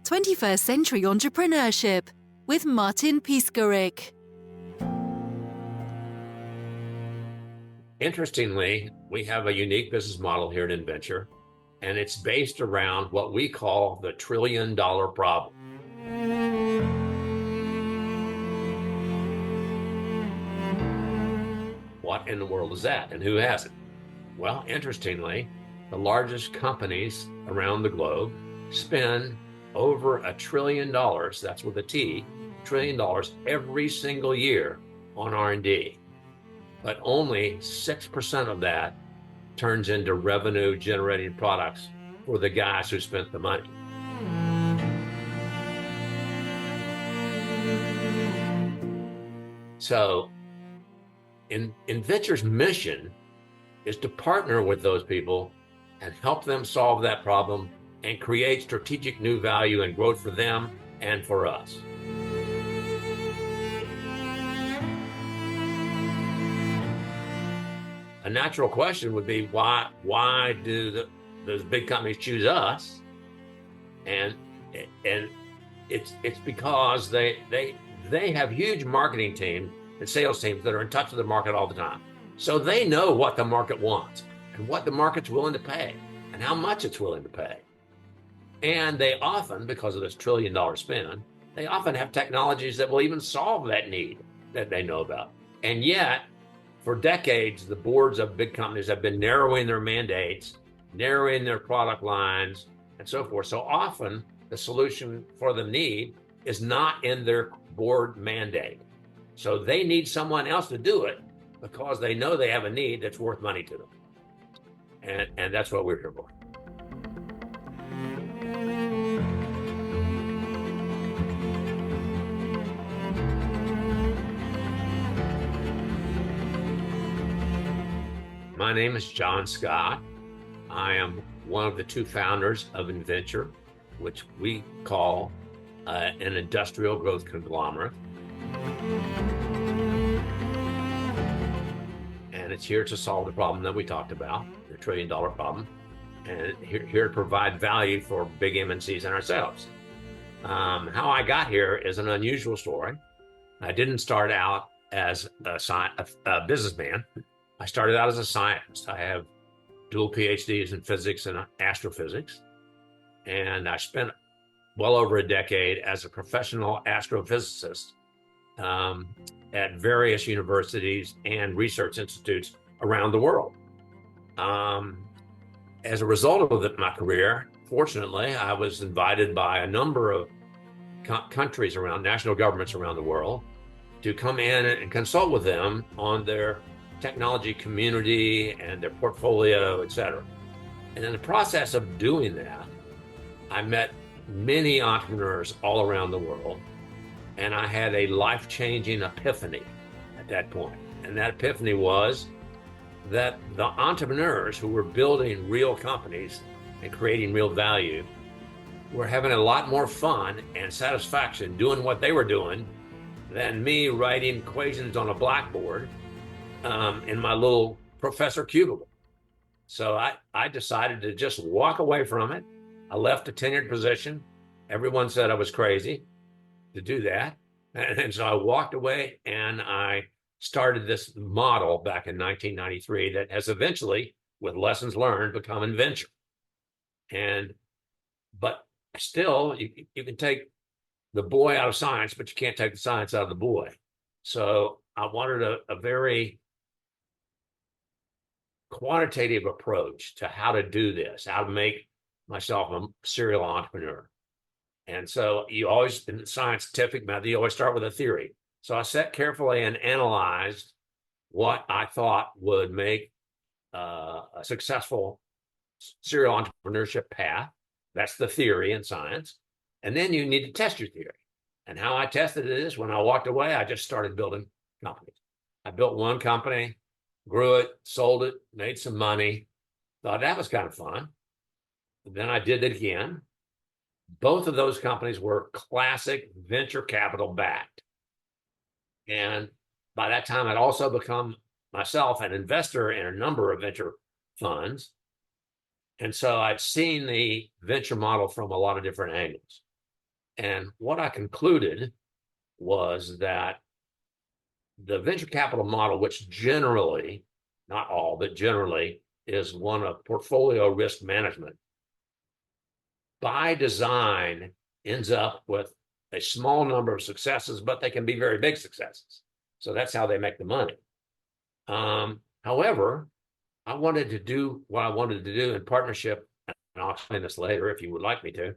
21st Century Entrepreneurship with Martin Piskarik. Interestingly, we have a unique business model here at Inventure, and it's based around what we call the $1 trillion problem. What in the world is that, and who has it? Well, interestingly, the largest companies around the globe spend over $1 trillion, that's with a T, $1 trillion every single year on R&D. But only 6% of that turns into revenue generating products for the guys who spent the money. So Inventure's mission is to partner with those people and help them solve that problem and create strategic new value and growth for them and for us. A natural question would be, why do those big companies choose us? And it's because they have huge marketing teams and sales teams that are in touch with the market all the time. So they know what the market wants and what the market's willing to pay and how much it's willing to pay. And they often, because of this $1 trillion spend, they often have technologies that will even solve that need that they know about. And yet, for decades, the boards of big companies have been narrowing their mandates, narrowing their product lines, and so forth. So often, the solution for the need is not in their board mandate. So they need someone else to do it because they know they have a need that's worth money to them. And that's what we're here for. My name is John Scott. I am one of the two founders of Inventure, which we call an industrial growth conglomerate. And it's here to solve the problem that we talked about, the $1 trillion problem, and here to provide value for big MNCs and ourselves. How I got here is an unusual story. I didn't start out as a businessman. I started out as a scientist. I have dual PhDs in physics and astrophysics. And I spent well over a decade as a professional astrophysicist at various universities and research institutes around the world. As a result of my career, fortunately, I was invited by a number of countries around, national governments around the world, to come in and consult with them on their technology community and their portfolio, et cetera. And in the process of doing that, I met many entrepreneurs all around the world, and I had a life-changing epiphany at that point. And that epiphany was that the entrepreneurs who were building real companies and creating real value were having a lot more fun and satisfaction doing what they were doing than me writing equations on a blackboard in my little professor cubicle. So I decided to just walk away from it. I left a tenured position. Everyone said I was crazy to do that. And so I walked away and I started this model back in 1993 that has eventually, with lessons learned, become Inventure. But still, you can take the boy out of science, but you can't take the science out of the boy. So I wanted a very quantitative approach to how to do this, how to make myself a serial entrepreneur. And so you always, in the scientific method, you always start with a theory. So I sat carefully and analyzed what I thought would make a successful serial entrepreneurship path. That's the theory in science. And then you need to test your theory. And how I tested it is when I walked away, I just started building companies. I built one company, grew it, sold it, made some money, thought that was kind of fun. Then I did it again. Both of those companies were classic venture capital backed. And by that time, I'd also become myself an investor in a number of venture funds. And so I'd seen the venture model from a lot of different angles. And what I concluded was that the venture capital model, which generally, not all, but generally is one of portfolio risk management, by design ends up with a small number of successes, but they can be very big successes. So that's how they make the money. However, I wanted to do what I wanted to do in partnership, and I'll explain this later if you would like me to,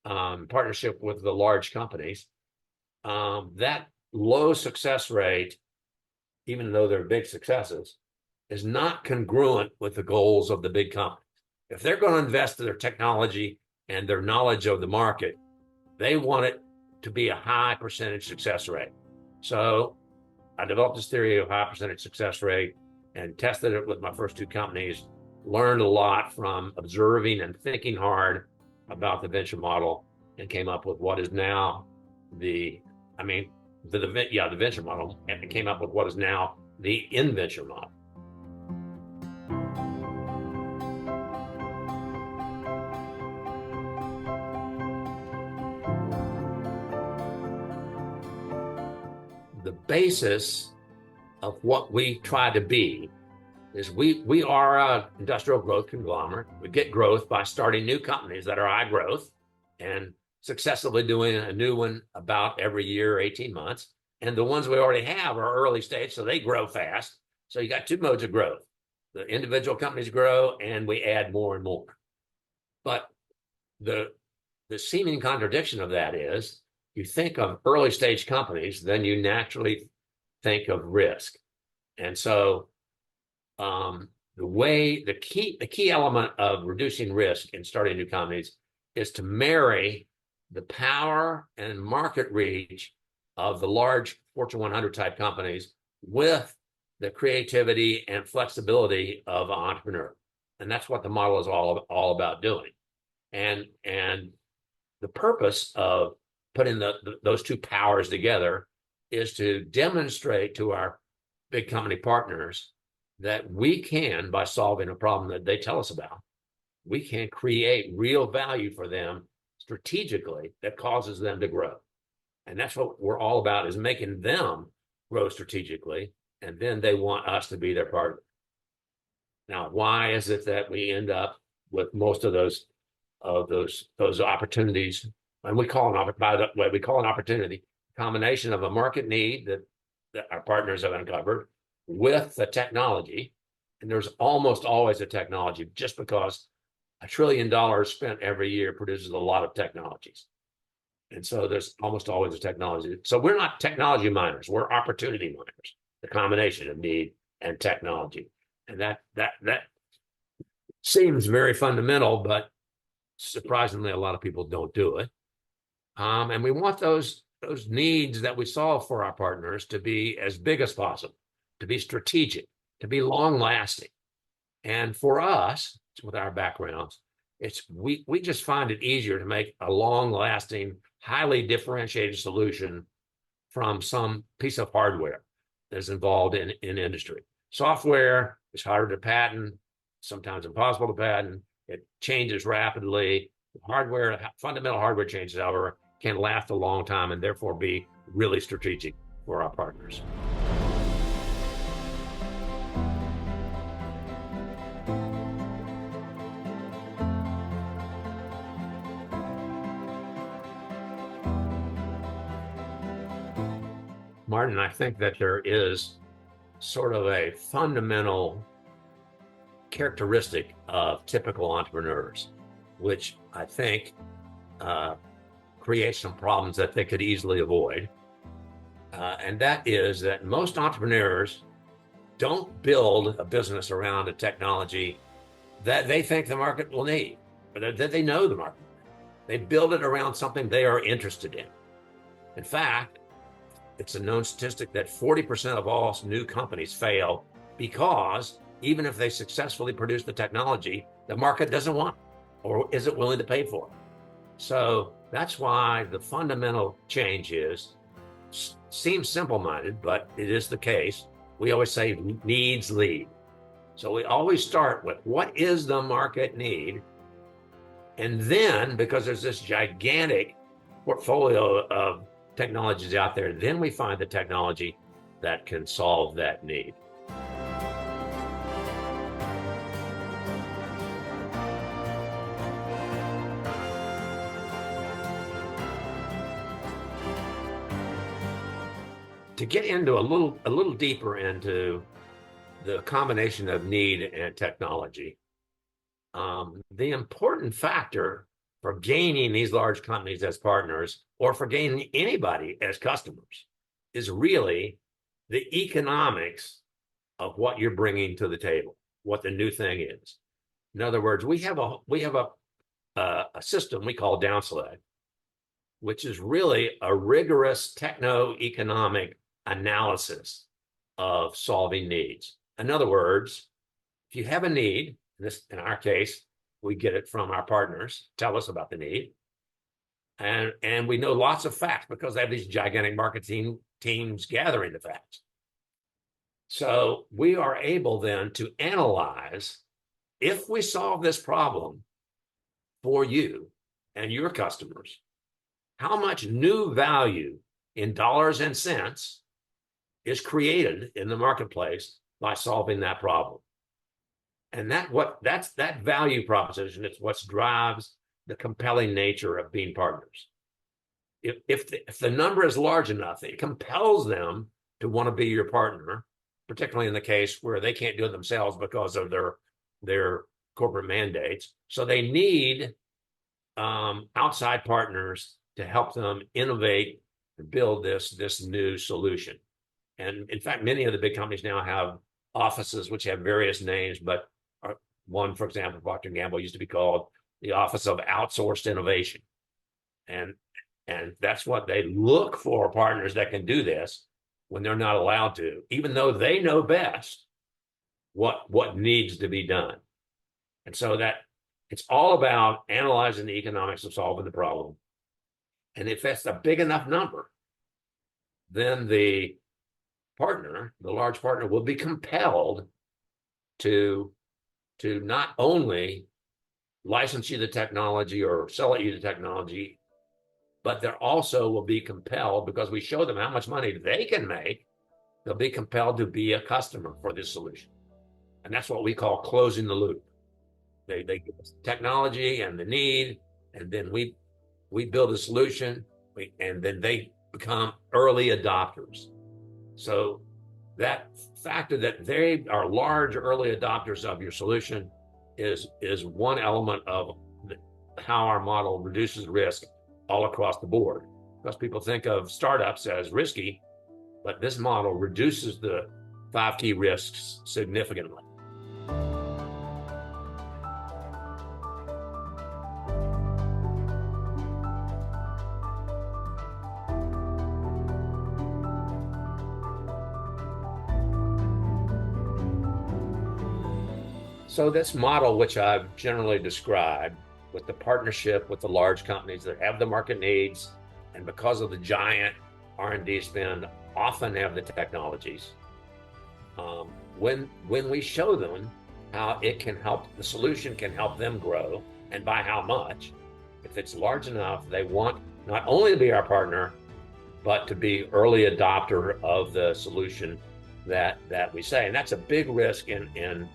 partnership with the large companies. That low success rate, even though they're big successes, is not congruent with the goals of the big companies. If they're going to invest in their technology and their knowledge of the market, they want it to be a high percentage success rate. So I developed this theory of high percentage success rate and tested it with my first two companies, learned a lot from observing and thinking hard about the venture model, and came up with what is now the venture model, and came up with what is now the in-venture model. The basis of what we try to be is we are an industrial growth conglomerate. We get growth by starting new companies that are high growth and successfully doing a new one about every year, 18 months. And the ones we already have are early stage, so they grow fast. So you got two modes of growth. The individual companies grow and we add more and more. But the seeming contradiction of that is you think of early stage companies, then you naturally think of risk. And so the key element of reducing risk in starting new companies is to marry the power and market reach of the large Fortune 100 type companies with the creativity and flexibility of an entrepreneur. And that's what the model is all about doing. And the purpose of putting those two powers together is to demonstrate to our big company partners that we can, by solving a problem that they tell us about, we can create real value for them strategically that causes them to grow. And that's what we're all about, is making them grow strategically, and then they want us to be their partner. Now, why is it that we end up with most of those opportunities? And we call an opportunity a combination of a market need that our partners have uncovered with the technology. And there's almost always a technology, just because $1 trillion spent every year produces a lot of technologies. And so there's almost always a technology. So we're not technology miners, we're opportunity miners, the combination of need and technology. And that seems very fundamental, but surprisingly, a lot of people don't do it. And we want those needs that we solve for our partners to be as big as possible, to be strategic, to be long lasting. And for us, with our backgrounds, we just find it easier to make a long lasting, highly differentiated solution from some piece of hardware that's involved in industry. Software is harder to patent, sometimes impossible to patent. It changes rapidly. Fundamental hardware changes, however, can last a long time and therefore be really strategic for our partners. Martin, I think that there is sort of a fundamental characteristic of typical entrepreneurs, which I think creates some problems that they could easily avoid. And that is that most entrepreneurs don't build a business around a technology that they think the market will need, or that they know the market. They build it around something they are interested in. In fact, it's a known statistic that 40% of all new companies fail because even if they successfully produce the technology, the market doesn't want it or isn't willing to pay for it. So that's why the fundamental change seems simple-minded, but it is the case. We always say needs lead. So we always start with what is the market need? And then, because there's this gigantic portfolio of technologies out there, then we find the technology that can solve that need. To get into a little deeper into the combination of need and technology, the important factor for gaining these large companies as partners, or for gaining anybody as customers, is really the economics of what you're bringing to the table, what the new thing is. In other words, we have a system we call down select, which is really a rigorous techno-economic analysis of solving needs. In other words, if you have a need, in our case, we get it from our partners, tell us about the need. And we know lots of facts because they have these gigantic marketing teams gathering the facts. So we are able then to analyze, if we solve this problem for you and your customers, how much new value in dollars and cents is created in the marketplace by solving that problem. And that's that value proposition. It's what drives the compelling nature of being partners. If the number is large enough, it compels them to want to be your partner, particularly in the case where they can't do it themselves because of their corporate mandates. So they need outside partners to help them innovate and build this new solution. And in fact, many of the big companies now have offices which have various names, but one, for example, Procter & Gamble used to be called the Office of Outsourced Innovation. And that's what they look for, partners that can do this when they're not allowed to, even though they know best what needs to be done. And so that it's all about analyzing the economics of solving the problem. And if that's a big enough number, then the large partner, will be compelled to not only license you the technology or sell you the technology, but they also will be compelled, because we show them how much money they can make, they'll be compelled to be a customer for this solution. And that's what we call closing the loop. They give us the technology and the need, and then we build a solution, and then they become early adopters. So that factor that they are large early adopters of your solution is one element of how our model reduces risk all across the board. Because people think of startups as risky, but this model reduces the 5 key risks significantly. So this model, which I've generally described, with the partnership with the large companies that have the market needs, and because of the giant R&D spend, often have the technologies. When we show them how it can help, the solution can help them grow, and by how much, if it's large enough, they want not only to be our partner, but to be early adopter of the solution that we say. And that's a big risk in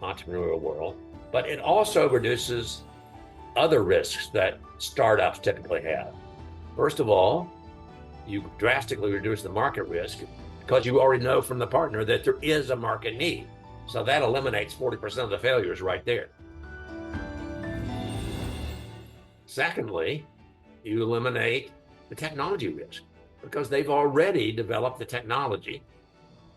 entrepreneurial world, but it also reduces other risks that startups typically have. First of all, you drastically reduce the market risk because you already know from the partner that there is a market need. So that eliminates 40% of the failures right there. Secondly, you eliminate the technology risk because they've already developed the technology.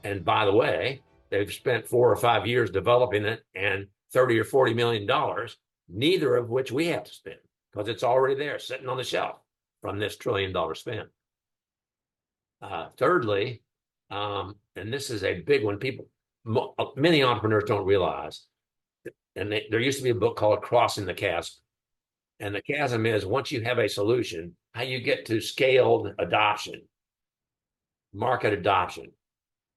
And by the way, they've spent 4 or 5 years developing it and $30 or $40 million, neither of which we have to spend because it's already there sitting on the shelf from this $1 trillion spend. Thirdly, and this is a big one, many entrepreneurs don't realize, and there used to be a book called Crossing the Chasm. And the chasm is, once you have a solution, how you get to scaled adoption, market adoption.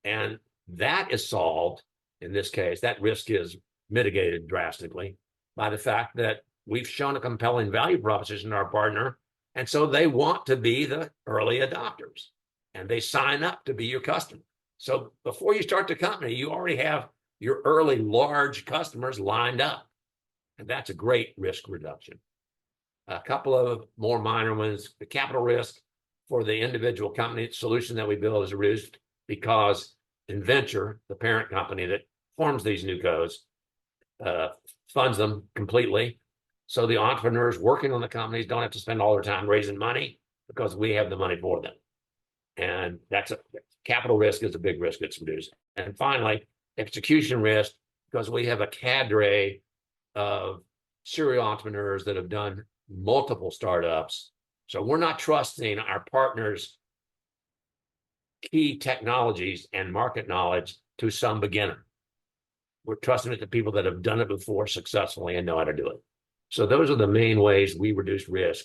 And that is solved, in this case, that risk is mitigated drastically by the fact that we've shown a compelling value proposition to our partner, And so they want to be the early adopters and they sign up to be your customer. So before you start the company, you already have your early large customers lined up. And that's a great risk reduction. A couple of more minor ones, the capital risk for the individual company solution that we build is reduced because Inventure, the parent company that forms these new codes, funds them completely. So the entrepreneurs working on the companies don't have to spend all their time raising money because we have the money for them. And that's capital risk is a big risk that's reduced. And finally, execution risk, because we have a cadre of serial entrepreneurs that have done multiple startups. So we're not trusting our partners' key technologies and market knowledge to some beginner. We're trusting it to people that have done it before successfully and know how to do it. So those are the main ways we reduce risk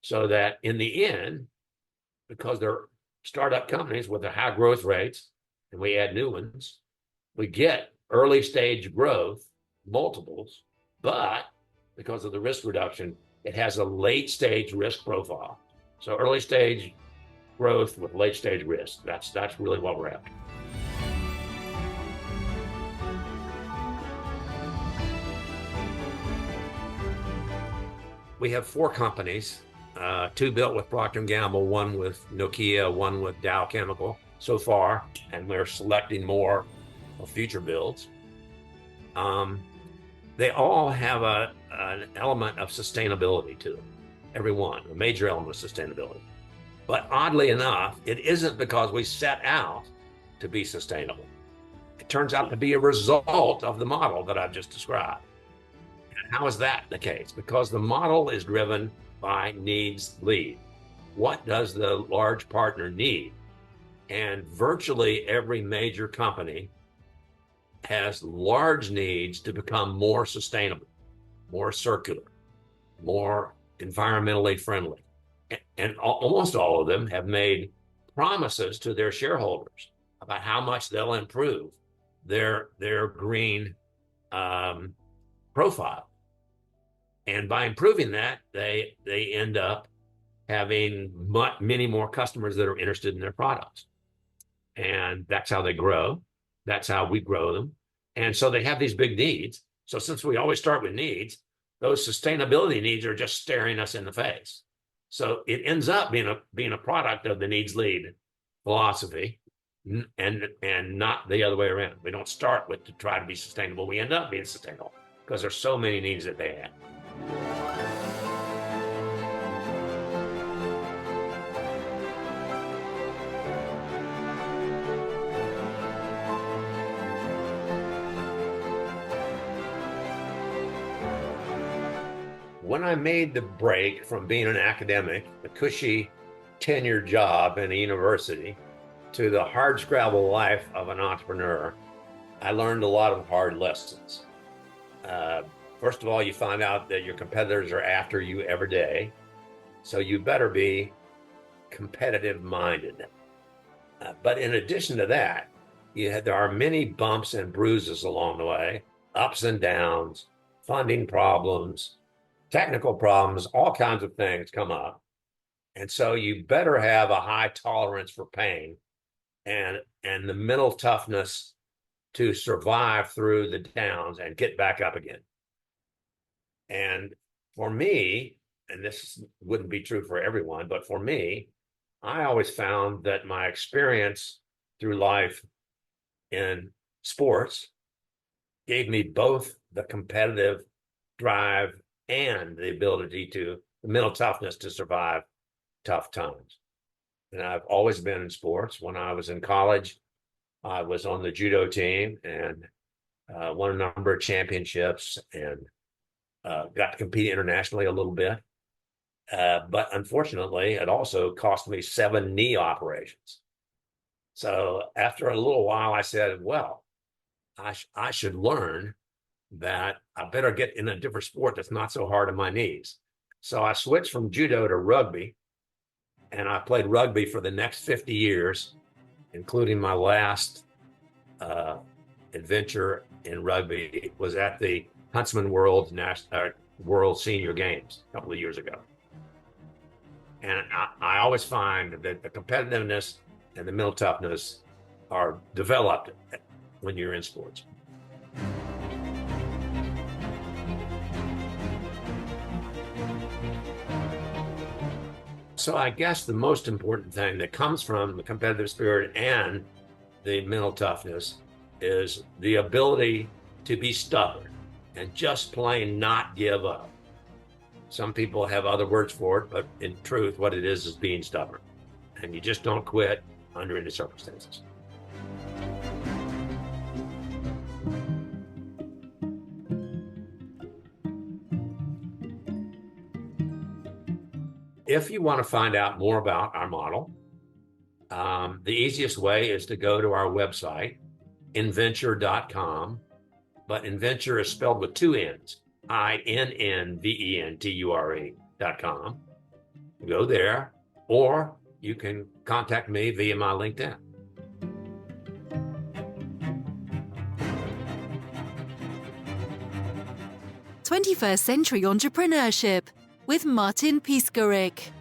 so that in the end, because they're startup companies with the high growth rates and we add new ones, we get early stage growth, multiples, but because of the risk reduction, it has a late stage risk profile. So early stage growth with late stage risk. That's really what we're after. We have 4 companies, 2 built with Procter & Gamble, 1 with Nokia, 1 with Dow Chemical so far, and we're selecting more for future builds. They all have an element of sustainability to them, every one, a major element of sustainability. But oddly enough, it isn't because we set out to be sustainable. It turns out to be a result of the model that I've just described. And how is that the case? Because the model is driven by needs lead. What does the large partner need? And virtually every major company has large needs to become more sustainable, more circular, more environmentally friendly. And almost all of them have made promises to their shareholders about how much they'll improve their green profile. And by improving that, they end up having many more customers that are interested in their products. And that's how they grow. That's how we grow them. And so they have these big needs. So since we always start with needs, those sustainability needs are just staring us in the face. So it ends up being a product of the needs lead philosophy and not the other way around. We don't start with to try to be sustainable. We end up being sustainable because there's so many needs that they have. When I made the break from being an academic, a cushy tenured job in a university, to the hardscrabble life of an entrepreneur, I learned a lot of hard lessons. First of all, you find out that your competitors are after you every day, so you better be competitive minded. But in addition to that, there are many bumps and bruises along the way, ups and downs, funding problems, technical problems, all kinds of things come up. And so you better have a high tolerance for pain and the mental toughness to survive through the downs and get back up again. And for me, and this wouldn't be true for everyone, but for me, I always found that my experience through life in sports gave me both the competitive drive and the ability the mental toughness to survive tough times. And I've always been in sports. When I was in college, I was on the judo team and won a number of championships and got to compete internationally a little bit. But unfortunately, it also cost me 7 knee operations. So after a little while, I said, well, I should learn that I better get in a different sport that's not so hard on my knees. So I switched from judo to rugby, and I played rugby for the next 50 years, including my last adventure in rugby was at the Huntsman World Senior Games a couple of years ago. And I always find that the competitiveness and the mental toughness are developed when you're in sports. So I guess the most important thing that comes from the competitive spirit and the mental toughness is the ability to be stubborn and just plain not give up. Some people have other words for it, but in truth, what it is being stubborn. And you just don't quit under any circumstances. If you want to find out more about our model, the easiest way is to go to our website, inventure.com, but Inventure is spelled with two N's, INNVENTURE.com. Go there, or you can contact me via my LinkedIn. "21st Century Entrepreneurship" with Martin Piskarik.